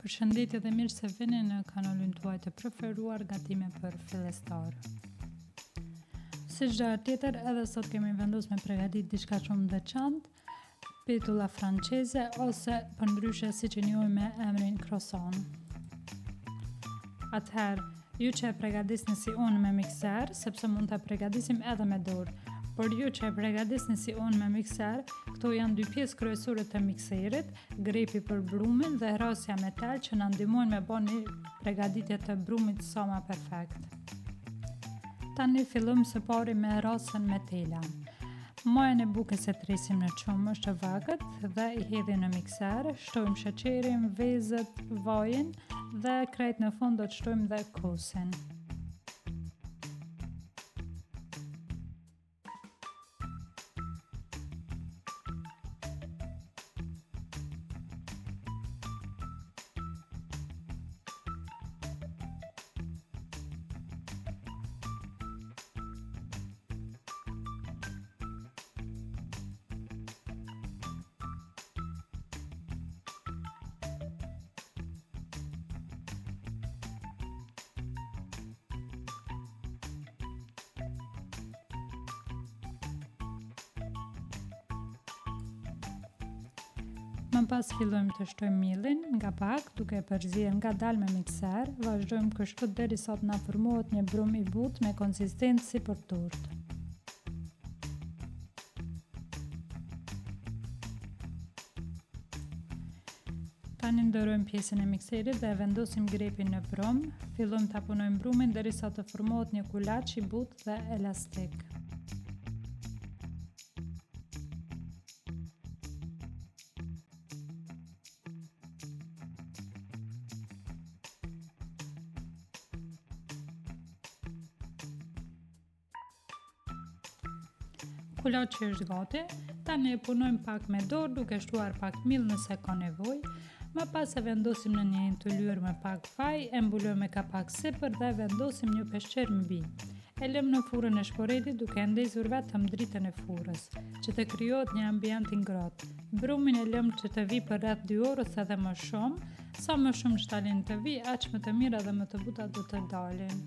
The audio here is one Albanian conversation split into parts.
Përshëndetje dhe mirë se vini në kanalin tuaj të preferuar gatime për fillestar. Si çdo herë tjetër, edhe sot kemi vendosur me përgatit diçka shumë veçantë, pitulla franceze ose përndryshe siç e njohim me emrin croissant. Atëherë, ju që e përgatisni si unë me mikser, sepse mund ta përgatisim edhe me dorë, por ju që e përgatisni si unë me mikser, këto janë dy pjesë kryesore të mikserit, grepi për brumin dhe hrasja me tel që na ndihmojnë me bën një përgatitje të brumit sa më perfekt. Tani fillojmë së pari me hrasjen me tela. Majën e bukës e tresim në çumësh të vagët dhe i hedhim në mikser, shtojmë sheqerin, vezët, vajin dhe krejt në fund do të shtojmë dhe kosin. Më pas fillojmë të shtojmë millin nga pak, duke e përzier ngadalë me mikser, vazhdojmë kështu derisa të na formohet një brum i butë me konsistencë si për turtë. Tani ndërrojmë pjesën e mikserit dhe vendosim grepin në brum, fillojmë ta punojmë brumin derisa të formohet një kulaç i butë dhe elastik. Kulaçi është gati, tani e punojmë pak me dorë duke shtuar pak miell nëse ka nevojë, më pas e vendosim në një yndyrë me pak vaj, e mbulojmë me kapak sipër dhe vendosim një peshqer mbi. E lëmë në furrën e shporetit duke ndezur vetëm dritën e furrës, që të krijohet një ambient i ngrohtë. Brumin e lëmë që të vi për rreth 2 orë ose edhe më shumë, sa më shumë shtalin të vi, aq më të mira dhe më të buta do të dalin.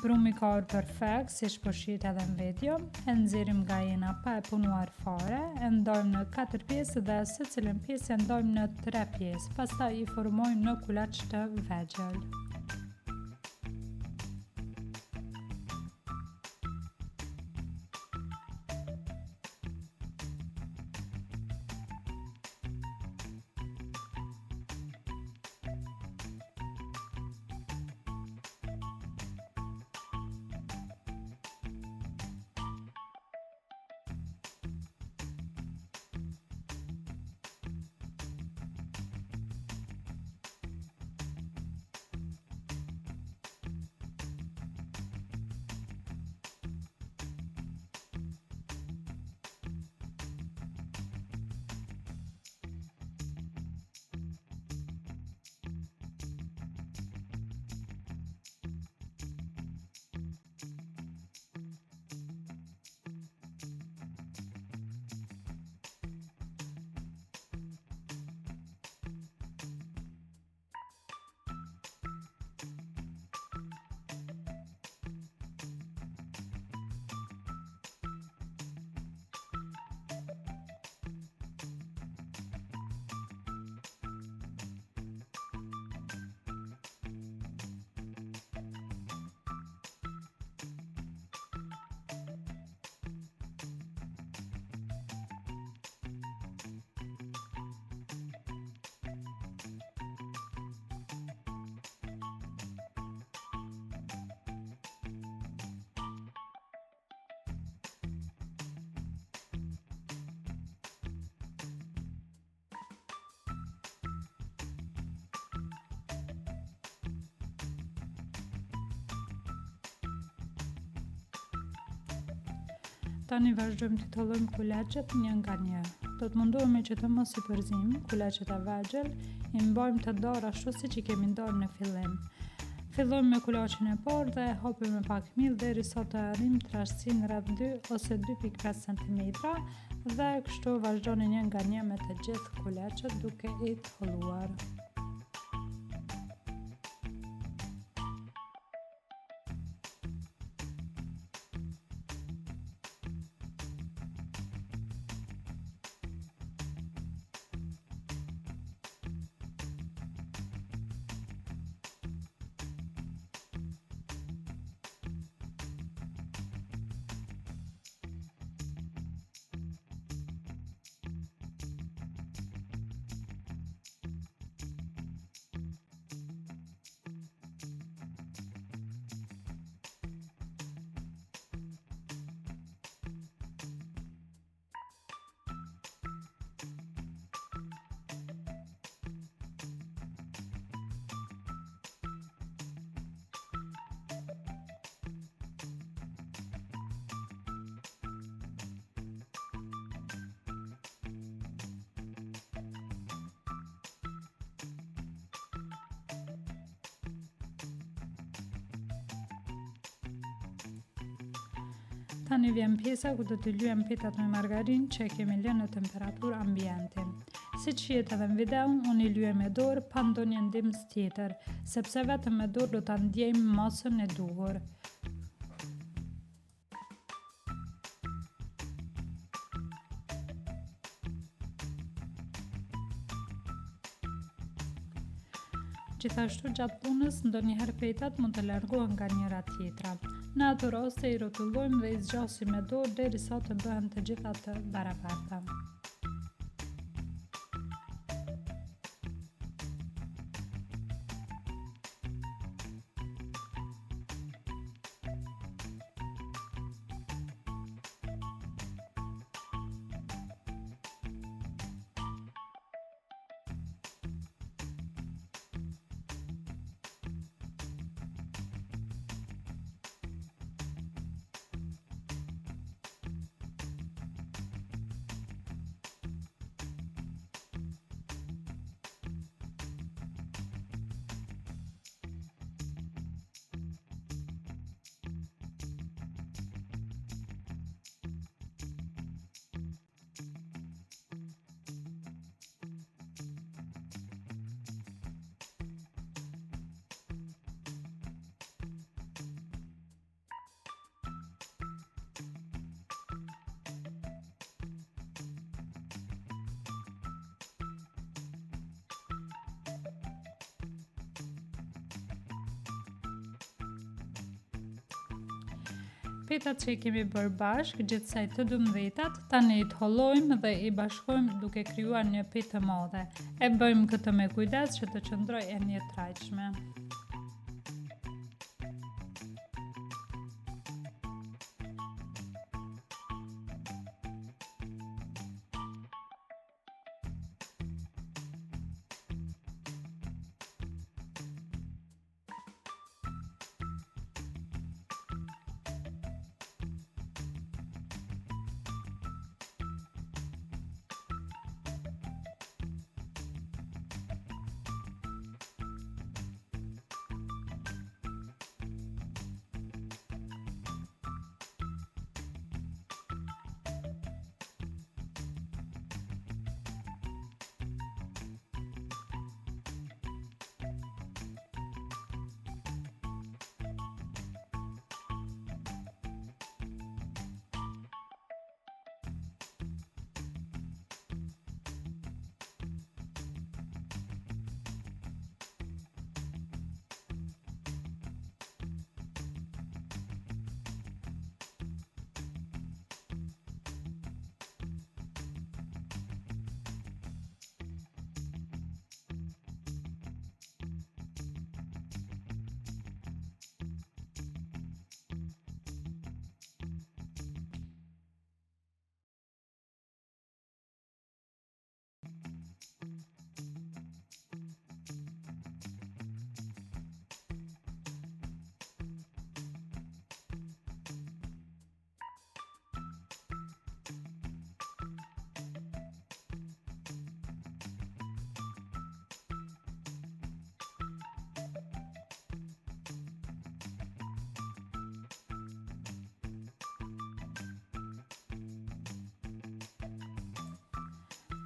Brumi ka orë perfekt, si që po shihet edhe në video, e nxjerrim nga jena pa e punuar fare, e ndojmë në 4 pjesë dhe secilën pjesë e ndojmë në 3 pjesë, pastaj i formojmë në kulaç të vegjël. Tani vazhdojmë të tollojmë kulaçet një nga një. do të munduhemi që të mos i përzim kulaqet e vegjël, i mbajmë të dorë ashtu siç i kemi ndarë në fillim. Fillojmë me kulaqin e parë dhe e hapim me pak miell derisa të arrijmë trashësinë rreth 2 ose 2.5 cm dhe kështu vazhdoni një nga një me të gjithë kulaqet duke i tholluar. Tani vjen pjesa ku do të lyem petat me margarinë që e kemi lënë në temperaturë ambiente. Si që jetë edhe në video, unë i lyej me dorë pa ndonjë ndihmës tjetër, sepse vetëm me dorë do ta ndjejmë masën e duhur. Gjithashtu gjatë punës, ndonjëherë petat mund të largohen nga njëra tjetra. Në ato raste i rrotullojmë dhe i zgjasim me dorë derisa të bëhen të gjitha të barabarta. Petat që i kemi bërë bashkë, gjithsej të 12-tat, tani i hollojmë dhe i bashkojmë duke krijuar një petë të madhe. E bëjmë këtë me kujdes që të qëndrojë e një trajtshme.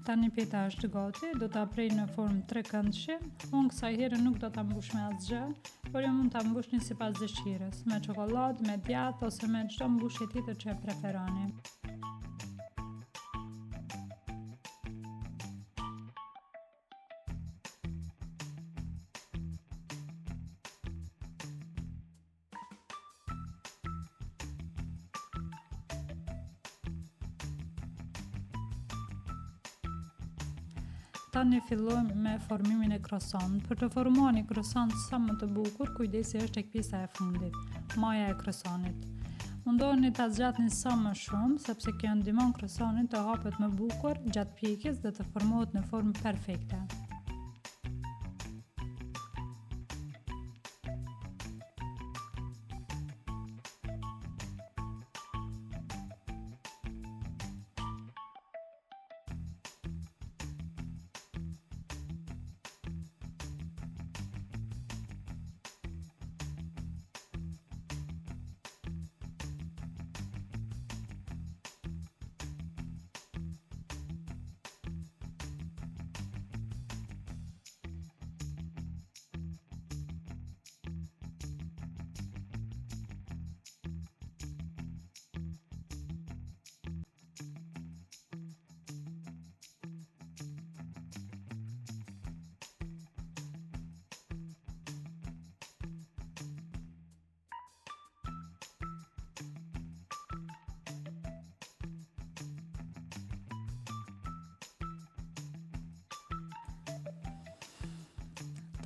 Tani peta është gati, do ta prej në formë trekëndshi. Unë kësaj herë nuk do ta mbush me asgjë, por ju mund ta mbushni sipas dëshirës, me çokoladë, me djathë ose me çdo mbushje tjetër që e preferoni. Tani fillojmë me formimin e croissant. Për të formuar një croissant sa më të bukur, kujdesi është tek pjesa e fundit, maja e croissantit. Mundoheni ta zgjatni sa më shumë, sepse kjo ndihmon croissantin të hapet më bukur gjatë pjekjes dhe të formohet në formë perfekte.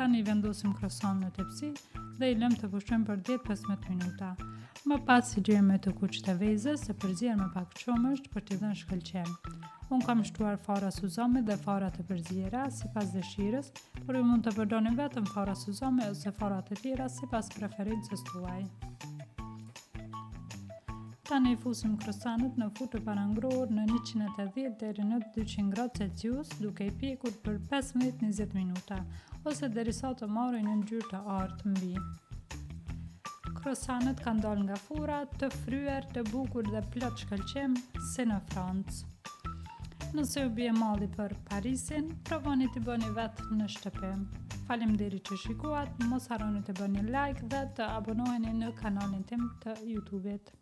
Tani vendosim croissant në tepsi dhe i lëm të pushojmë për 10-15 minuta. Më pas i gjejmë të kuq të vezës e përzier me pak qumësht për t'i dhënë shkëlqim. Unë kam shtuar fara suzame dhe fara të përziera sipas dëshirës, por ju mund të përdorni vetëm fara suzame ose fara të tjera sipas preferencës tuaj. Tani i fusim croissantet në furrë të parangrohur në 180 deri në 200 gradë Celsius, duke i pjekur për 15-20 minuta, ose derisa të marrin një ngjyrë të artë mbi. Croissantet kanë dalë nga furra, të fryer, të bukur dhe plot shkëlqim, si në Francë. Nëse ju bie malli për Parisin, provoni t'i bëni vetë në shtëpi. Faleminderit që shikuat, mos harroni të bëni like dhe të abonoheni në kanalin tim të YouTube-it.